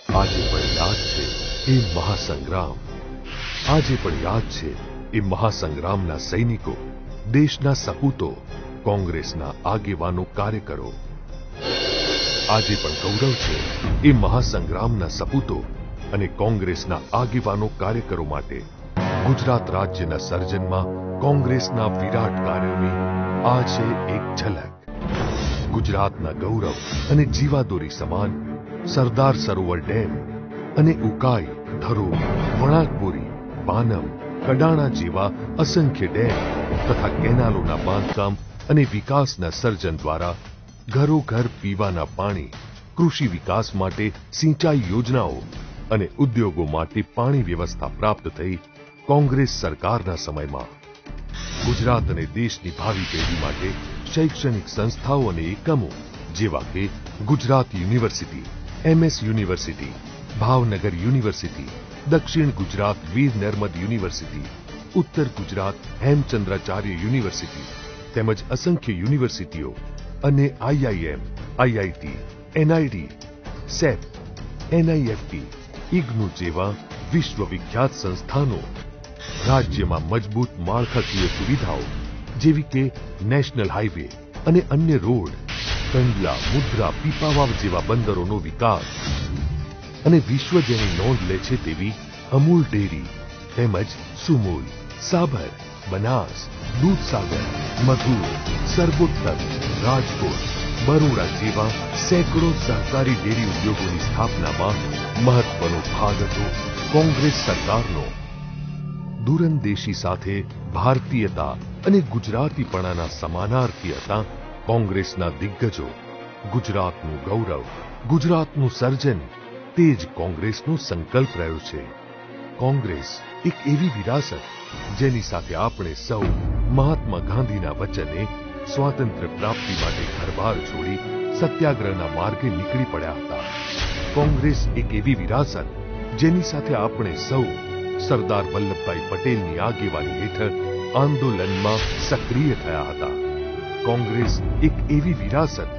આજે પણ યાદ છે એ મહાસંગ્રામ, આજે પણ યાદ છે એ મહાસંગ્રામના સૈનિકો, દેશના સપૂતો, કોંગ્રેસના આગેવાનો, કાર્યકરો. આજે પણ ગૌરવ છે એ મહાસંગ્રામના સપૂતો અને કોંગ્રેસના આગેવાનો, કાર્યકરો માટે. ગુજરાત રાજ્યના સર્જનમાં કોંગ્રેસના વિરાટ કાર્યોની આ છે એક ઝલક. ગુજરાતના ગૌરવ અને જીવાદોરી સમાન સરદાર સરોવર ડેમ અને ઉકાઈ, ધરોઈ, વણાકબોરી, પાનમ, કડાણા જેવા અસંખ્ય ડેમ તથા કેનાલોના બાંધકામ અને વિકાસના સર્જન દ્વારા ઘરો ઘર પીવાના પાણી, કૃષિ વિકાસ માટે સિંચાઈ યોજનાઓ અને ઉદ્યોગો માટે પાણી વ્યવસ્થા પ્રાપ્ત થઈ. કોંગ્રેસ સરકારના સમયમાં ગુજરાત અને દેશની ભાવિ પેઢી માટે શૈક્ષણિક સંસ્થાઓ અને એકમો જેવા કે Gujarat university, MS university, Bhavnagar university, દક્ષિણ ગુજરાત વીર નર્મદ યુનિવર્સિટી, ઉત્તર ગુજરાત હેમચંદ્રાચાર્ય યુનિવર્સિટી તેમજ અસંખ્ય યુનિવર્સિટીઓ અને IIM, IIT, NID, SEP, NIFT, IGNOU જેવા વિશ્વવિખ્યાત સંસ્થાનો રાજ્યમાં મજબૂત માળખાકીય સુવિધાઓ જેવી કે નેશનલ હાઈવે અને અન્ય રોડ, કંડલા, મુદ્રા, પીપાવાવ જેવા બંદરોનો વિકાસ અને વિશ્વ જેની નોંધ લે છે તેવી અમૂલ ડેરી તેમજ સુમૂલ, સાબર, બનાસ, દૂધસાગર, મધુર, સરબોત્તર, રાજકોટ, બરોડા જેવા સેંકડો સહકારી ડેરી ઉદ્યોગોની સ્થાપનામાં મહત્વનો ભાગ હતો કોંગ્રેસ સરકારનો. દૂરંદેશી સાથે ભારતીયતા અને ગુજરાતીપણાના સમાનાર્થી હતા કોંગ્રેસના દિગ્ગજો. ગુજરાતનું ગૌરવ, ગુજરાતનું સર્જન, તે જ કોંગ્રેસનો સંકલ્પ રહ્યો છે. કોંગ્રેસ એક એવી વિરાસત જેની સાથે આપણે સૌ મહાત્મા ગાંધીના વચને સ્વાતંત્ર્ય પ્રાપ્તિ માટે ઘરબાર છોડી સત્યાગ્રહના માર્ગે નીકળી પડ્યા હતા. કોંગ્રેસ એક એવી વિરાસત જેની સાથે આપણે સૌ સરદાર વલ્લભભાઈ પટેલની આગેવાની હેઠળ આંદોલનમાં સક્રિય થયા હતા. કોંગ્રેસ એક એવી વિરાસત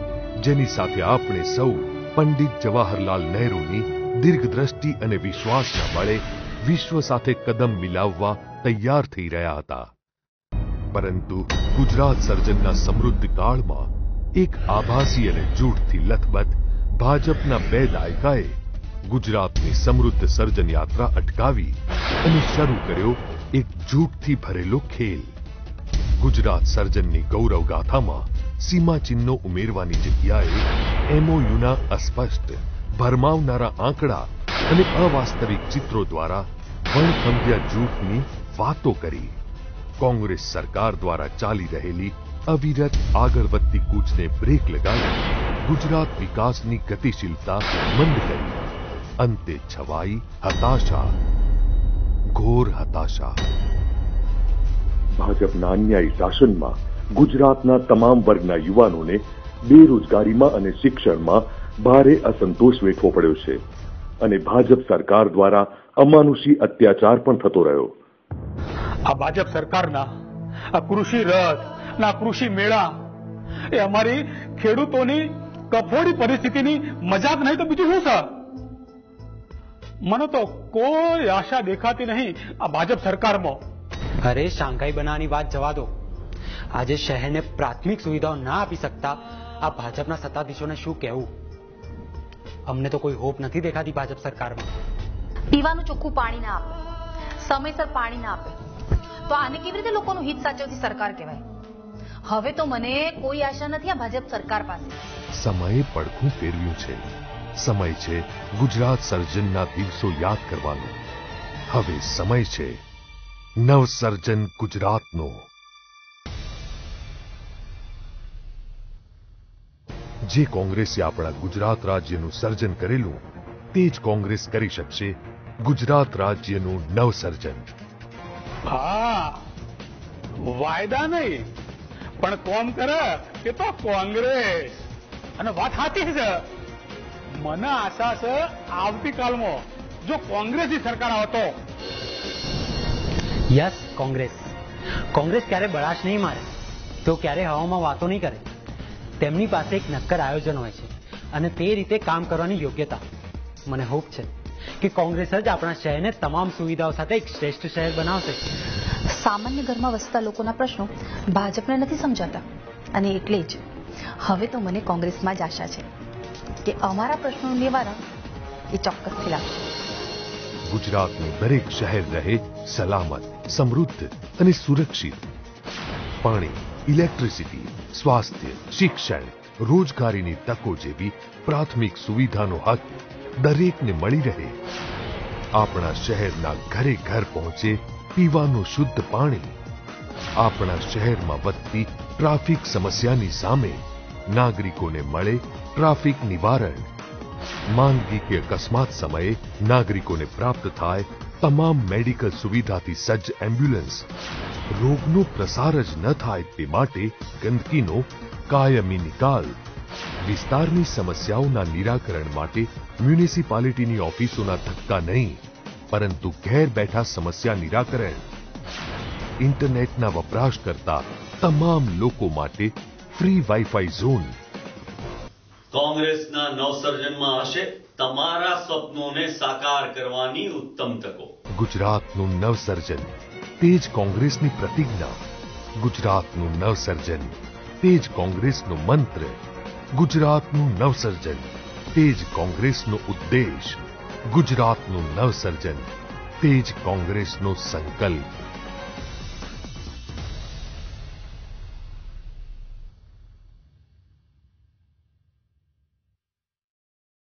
જેની સાથે આપણે સૌ પંડિત જવાહરલાલ નહેરુની દીર્ઘદ્રષ્ટિ અને વિશ્વાસના બળે વિશ્વ સાથે કદમ મિલાવવા તૈયાર થઈ રહ્યા હતા. પરંતુ ગુજરાત સર્જનના સમૃદ્ધ કાળમાં એક આભાસી અને જૂઠથી લથબથ ભાજપના 2 દાયકાએ ગુજરાતની સમૃદ્ધ સર્જન યાત્રા અટકાવી અને શરૂ કર્યો એક જૂઠથી ભરેલો ખેલ. ગુજરાત સર્જનની ગૌરવ ગાથામાં સીમાચિહ્નો ઉમેરવાની જગ્યાએ MOUના અસ્પષ્ટ, ભરમાવનારા આંકડા અને અવાસ્તવિક ચિત્રો દ્વારા વણથંભ્યા જૂઠની વાતો કરી. કોંગ્રેસ સરકાર દ્વારા ચાલી રહેલી અવિરત આગળ વધતી કૂચને બ્રેક લગાવી ગુજરાત વિકાસની ગતિશીલતા મંદ કરી. અંતે છવાઈ હતાશા, ઘોર હતાશા. ભાજપના અન્યાયી શાસનમાં ગુજરાતના તમામ વર્ગના યુવાનોને બેરોજગારીમાં અને શિક્ષણમાં ભારે અસંતોષ વેઠવો પડ્યો છે અને ભાજપ સરકાર દ્વારા અમાનુષી અત્યાચાર પણ થતો રહ્યો. આ ભાજપ સરકારના આ કૃષિ રથ ના કૃષિ મેળા એ અમારી ખેડૂતોની કફોડી પરિસ્થિતિની મજાક નહીં તો બીજું શું છે? મને તો કોઈ આશા દેખાતી નહીં આ ભાજપ સરકારમાં. અરે શાંઘાઈ બનાવવાની વાત જવા દો. આજે શહેરને પ્રાથમિક સુવિધાઓ ના આપી શકતા આ ભાજપના સત્તાધીશોને શું કહેવું? અમને તો કોઈ હોપ નથી દેખાતી ભાજપ સરકારમાં. પીવાનું ચોખ્ખું પાણી ના આપે, સમયસર પાણી ના આપે તો આને કેવી રીતે લોકોનું હિત સાચવતી સરકાર કહેવાય? હવે તો મને કોઈ આશા નથી આ ભાજપ સરકાર પાસે. સમયે પડખું ફેરવ્યું છે. સમય છે ગુજરાત સર્જનના દિવસો યાદ કરવાનો. હવે સમય છે નવસર્જન ગુજરાતનો. જે કોંગ્રેસે આપણા ગુજરાત રાજ્યનું સર્જન કરેલું તે જ કોંગ્રેસ કરી શકશે ગુજરાત રાજ્યનું નવસર્જન. હા, વાયદા નહીં પણ કોમ કરે એ તો કોંગ્રેસ. અને વાત સાચી છે. મને આશા છે આવતીકાલમાં જો કોંગ્રેસની સરકાર આવતો. યસ, કોંગ્રેસ ક્યારે બળાશ નહીં મારે, તો ક્યારે હવામાં વાતો નહીં કરે. તેમની પાસે એક નક્કર આયોજન હોય છે અને તે રીતે કામ કરવાની યોગ્યતા. મને હોપ છે કે કોંગ્રેસ જ આપણા શહેરને તમામ સુવિધાઓ સાથે એક શ્રેષ્ઠ શહેર બનાવશે. સામાન્ય ઘરમાં વસતા લોકોના પ્રશ્નો ભાજપને નથી સમજાતા અને એટલે જ હવે તો મને કોંગ્રેસમાં જ આશા છે કે અમારા પ્રશ્નોનું નિવારણ એ ચોક્કસથી લાવશે. ગુજરાતનું દરેક શહેર રહે સલામત, સમૃદ્ધ અને સુરક્ષિત. પાણી, ઇલેક્ટ્રિસિટી, સ્વાસ્થ્ય, શિક્ષણ, રોજગારીની તકો જેવી પ્રાથમિક સુવિધાનો હક દરેકને મળી રહે. આપણા શહેરના ઘરે ઘર પહોંચે પીવાનું શુદ્ધ પાણી. આપણા શહેરમાં વધતી ટ્રાફિક સમસ્યાની સામે નાગરિકોને મળે ટ્રાફિક નિવારણ. માંદગી કે અકસ્માત સમયે નાગરિકોને પ્રાપ્ત થાય તમામ મેડિકલ સુવિધાથી સજ્જ એમ્બ્યુલન્સ. રોગનો પ્રસાર જ ન થાય તે માટે ગંદકીનો કાયમી નિકાલ. વિસ્તારની સમસ્યાઓના નિરાકરણ માટે મ્યુનિસિપાલિટીની ઓફિસોના ધક્કા નહીં, પરંતુ ઘેર બેઠા સમસ્યા નિરાકરણ. ઇન્ટરનેટના વપરાશ કરતા તમામ લોકો માટે ફ્રી વાઈફાઈ ઝોન. કોંગ્રેસના નવસર્જનમાં હશે તમારા સ્વપ્નોને સાકાર કરવાની ઉત્તમ તકો. ગુજરાતનું નવસર્જન તે જ કોંગ્રેસની પ્રતિજ્ઞા. ગુજરાતનું નવસર્જન તે જ કોંગ્રેસનો મંત્ર. ગુજરાતનું નવસર્જન તે જ કોંગ્રેસનો ઉદ્દેશ. ગુજરાતનું નવસર્જન તે જ કોંગ્રેસનો સંકલ્પ.